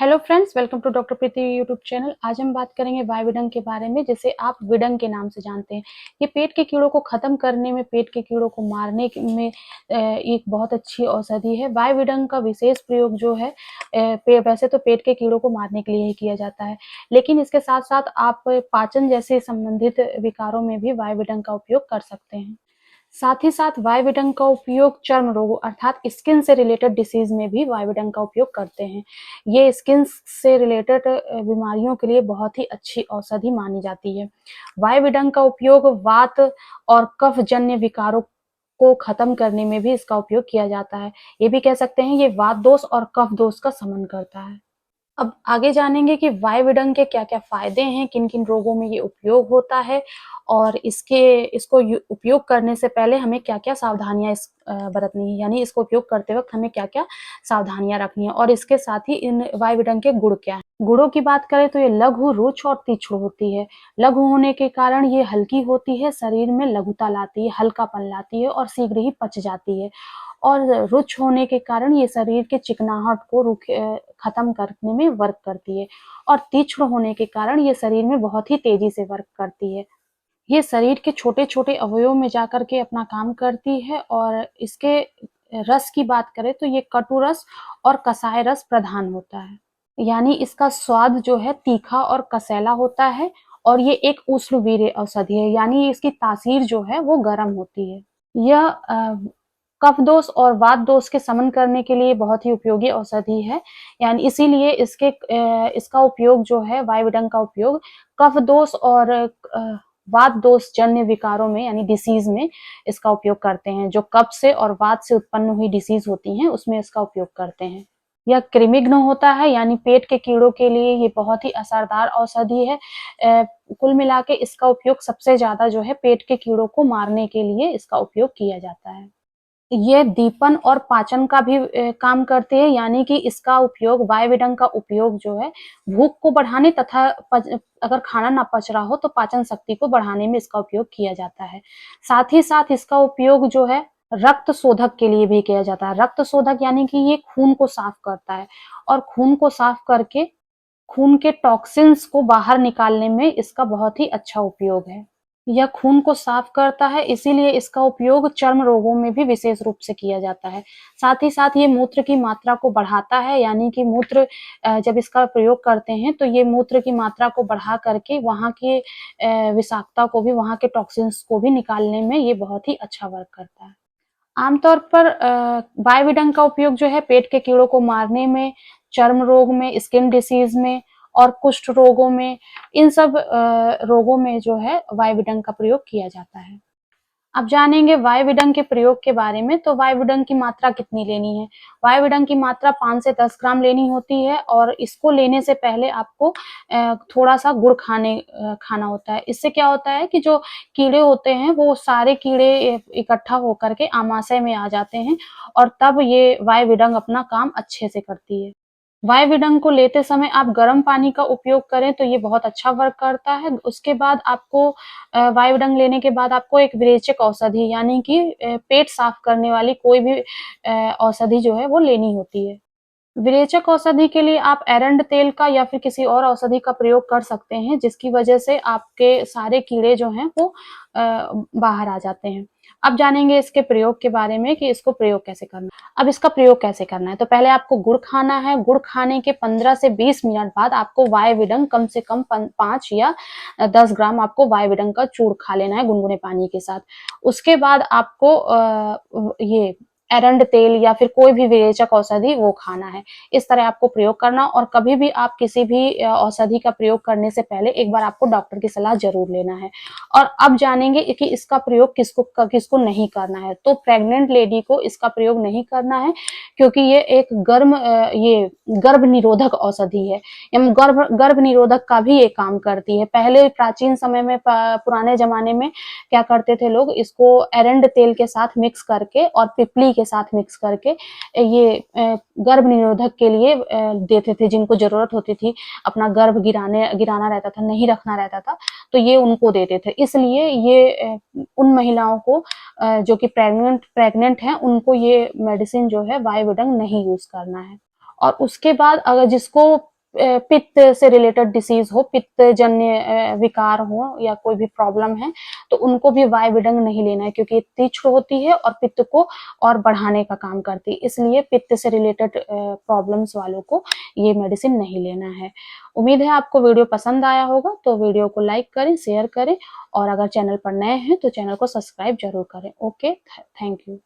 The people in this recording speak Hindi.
Hello friends, welcome to doctor Preeti YouTube channel. आज हम बात करेंगे वायविडंग के बारे में, जिसे आप विडंग के नाम से जानते हैं। ये पेट के कीड़ों को खत्म करने में, पेट के कीड़ों को मारने में एक बहुत अच्छी औषधि है। वायविडंग का विशेष प्रयोग जो है वैसे तो पेट के कीड़ों को मारने के लिए ही किया जाता है, लेकिन इसके साथ साथ आप पाचन जैसे संबंधित विकारों में भी वायविडंग का उपयोग कर सकते हैं। साथ ही साथ वायविडंग का उपयोग चर्म रोगों अर्थात स्किन से रिलेटेड डिसीज में भी वायविडंग का उपयोग करते हैं। ये स्किन से रिलेटेड बीमारियों के लिए बहुत ही अच्छी औषधि मानी जाती है। वायविडंग का उपयोग वात और कफ जन्य विकारों को खत्म करने में भी इसका उपयोग किया जाता है। ये भी कह सकते हैं ये वात दोष और कफ दोष का शमन करता है। अब आगे जानेंगे कि वायविडंग के क्या-क्या फायदे हैं, किन-किन रोगों में ये उपयोग होता है और इसको उपयोग करने से पहले हमें क्या-क्या सावधानियाँ बरतनी है, यानी इसको उपयोग करते वक्त हमें क्या-क्या सावधानियाँ रखनी है और इसके साथ ही इन वायविडंग के गुण क्या हैं। गुणों की बात करें तो ये लघु, रुक्ष और तीक्ष्ण होती है। लघु होने के कारण ये हल्की होती है, शरीर में लघुता लाती है, हल्कापन लाती है और शीघ्र ही पच जाती है। और रुक्ष होने के कारण ये शरीर के चिकनाहट को खत्म करने में वर्क करती है और तीक्ष्ण होने के कारण ये शरीर में बहुत ही तेजी से वर्क करती है। ये शरीर के छोटे-छोटे अवयवों में जाकर के अपना काम करती है और इसके रस की बात करें तो ये कटु रस और कसाय रस प्रधान होता है। यानी इसका स्वाद जो है तीखा और कसैला होता है और ये एक उष्णवीर्य औषधि है, यानी इसकी तासीर जो है वो गर्म होती है। यह कफ दोष और वात दोष के शमन करने के लिए बहुत ही उपयोगी औषधि है, यानी इसीलिए इसका उपयोग जो है वायविडंग का उपयोग कफ दोष और वात दोष जन्य विकारों में यानी डिसीज में इसका उपयोग करते हैं। जो कफ से और वात से उत्पन्न हुई डिसीज होती हैं उसमें इसका उपयोग करते हैं। यह कृमिघ्न होता है, यानी पेट के कीड़ों के लिए ये बहुत ही असरदार औषधि है। कुल मिला के इसका उपयोग सबसे ज्यादा जो है पेट के कीड़ों को मारने के लिए इसका उपयोग किया जाता है। ये दीपन और पाचन का भी काम करती है, यानी कि इसका उपयोग वायविडंग का उपयोग जो है भूख को बढ़ाने तथा अगर खाना ना पच रहा हो तो पाचन शक्ति को बढ़ाने में इसका उपयोग किया जाता है। साथ ही साथ इसका उपयोग जो है रक्त शोधक के लिए भी किया जाता है। रक्त शोधक यानी कि ये खून को साफ करता है और खून को साफ करके खून के टॉक्सिन्स को बाहर निकालने में इसका बहुत ही अच्छा उपयोग है। यह खून को साफ करता है, इसीलिए इसका उपयोग चर्म रोगों में भी विशेष रूप से किया जाता है। साथ ही साथ ये मूत्र की मात्रा को बढ़ाता है, यानी कि मूत्र जब इसका प्रयोग करते हैं तो ये मूत्र की मात्रा को बढ़ा करके वहाँ के विषाक्तता को भी, वहाँ के टॉक्सिन्स को भी निकालने में ये बहुत ही अच्छा वर्क करता है। आमतौर पर वायविडंग का उपयोग जो है पेट के कीड़ों को मारने में, चर्म रोग में, स्किन डिसीज में और कुष्ठ रोगों में, इन सब रोगों में जो है वायविडंग का प्रयोग किया जाता है। अब जानेंगे वायविडंग के प्रयोग के बारे में। तो वायविडंग की मात्रा कितनी लेनी है? वायविडंग की मात्रा 5 से 10 ग्राम लेनी होती है और इसको लेने से पहले आपको थोड़ा-सा गुड़ खाना होता है। इससे क्या होता है कि जो कीड़े होते हैं वो सारे कीड़े इकट्ठा होकर के आमाशय में आ जाते हैं और तब ये वायविडंग अपना काम अच्छे से करती है। वायविडंग को लेते समय आप गर्म पानी का उपयोग करें तो ये बहुत अच्छा वर्क करता है। उसके बाद आपको वायविडंग लेने के बाद आपको एक विरेचक औषधि यानी कि पेट साफ करने वाली कोई भी औषधि जो है वो लेनी होती है। विरेचक औषधि के लिए आप एरंड तेल का या फिर किसी और औषधि का प्रयोग कर सकते हैं, जिसकी वजह से आपके सारे कीड़े जो हैं वो बाहर आ जाते हैं। अब जानेंगे इसके प्रयोग के बारे में कि इसको प्रयोग कैसे करना है। अब इसका प्रयोग कैसे करना है, तो पहले आपको गुड़ खाना है। गुड़ खाने के 15 से 20 मिनट बाद आपको वायविडंग कम से कम 5 या 10 ग्राम आपको वायविडंग का चूर्ण खा लेना है गुनगुने पानी के साथ। उसके बाद आपको ये एरंड तेल या फिर कोई भी विरेचक औषधि वो खाना है। इस तरह आपको प्रयोग करना और कभी भी आप किसी भी औषधि का प्रयोग करने से पहले एक बार आपको डॉक्टर की सलाह जरूर लेना है। और अब जानेंगे कि इसका प्रयोग किसको नहीं करना है। तो प्रेग्नेंट लेडी को इसका प्रयोग नहीं करना है, क्योंकि ये एक ये गर्भ निरोधक औषधि है। गर्भ निरोधक का भी ये काम करती है। पहले प्राचीन समय में पुराने जमाने में क्या करते थे लोग, इसको एरंड तेल के साथ मिक्स करके और पिपली के साथ मिक्स करके ये गर्भ निरोधक के लिए देते थे। जिनको जरूरत होती थी, अपना गर्भ गिराना रहता था, नहीं रखना रहता था, तो ये उनको देते थे। इसलिए ये उन महिलाओं को जो कि प्रेग्नेंट हैं उनको ये मेडिसिन जो है वायविडंग नहीं यूज करना है। और उसके बाद अगर जिसको पित्त से रिलेटेड डिसीज हो, पित्त जन्य विकार हो या कोई भी प्रॉब्लम है, तो उनको भी वाइबिडंग नहीं लेना है, क्योंकि ये तीक्ष्ण होती है और पित्त को और बढ़ाने का काम करती है। इसलिए पित्त से रिलेटेड प्रॉब्लम्स वालों को ये मेडिसिन नहीं लेना है। उम्मीद है आपको वीडियो पसंद आया होगा, तो वीडियो को लाइक करें, शेयर करें, और अगर चैनल पर नए हैं तो चैनल को सब्सक्राइब जरूर करें। Okay, thank you.